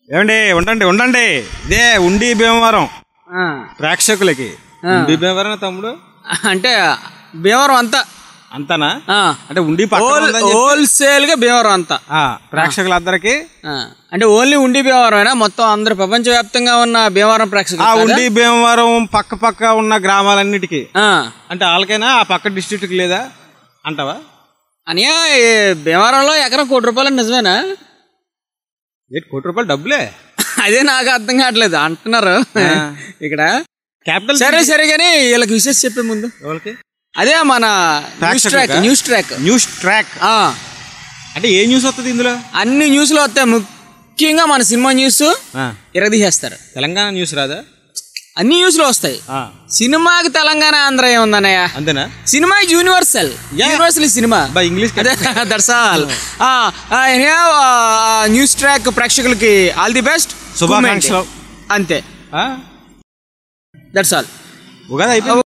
ఏమండి ఉండండి ఉండండి. ఇదే ఉండి భీమవరం ప్రేక్షకులకి. ఉండి భీమవరం తమ్ముడు అంటే భీమవరం అంతా అంతానా? అంటే ఉండి హోల్సేల్ గా భీమవరం అంతా ప్రేక్షకులందరికి. అంటే ఓన్లీ ఉండి భీమవరం మొత్తం అందరు ప్రపంచవ్యాప్తంగా ఉన్న భీమవరం ప్రేక్షకులు. ఉండి భీమవరం పక్క పక్క ఉన్న గ్రామాలన్నిటికీ అంటే వాళ్ళకైనా ఆ పక్క డిస్ట్రిక్ట్ లేదా అంటావా? అని భీమవరంలో ఎకరం ₹1,00,00,000 నిజమేనా? ₹1,00,00,000 డబ్బులే. అదే నాకు అర్థం కావట్లేదు అంటున్నారు ఇక్కడ క్యాపిటల్. సరే సరే కానీ వీళ్ళకి విశేష చెప్పే ముందు అదే మన న్యూస్ ట్రాక్ అంటే ఏ న్యూస్ వస్తుంది ఇందులో? అన్ని న్యూస్లు వస్తాయి, ముఖ్యంగా మన సినిమా న్యూస్ ఇరదీసేస్తారు. తెలంగాణ న్యూస్ రాదా? అన్ని న్యూస్లు వస్తాయి. సినిమాకి తెలంగాణ ఆంధ్ర ఏముందన్నయ్య? అంతేనా? Cinema universal cinema English. That's all. News track ప్రేక్షకులకి ఆల్ ది బెస్ట్, శుభాకాంక్షలు. అంతే. That's all. ఉగాది అయిపోయింది.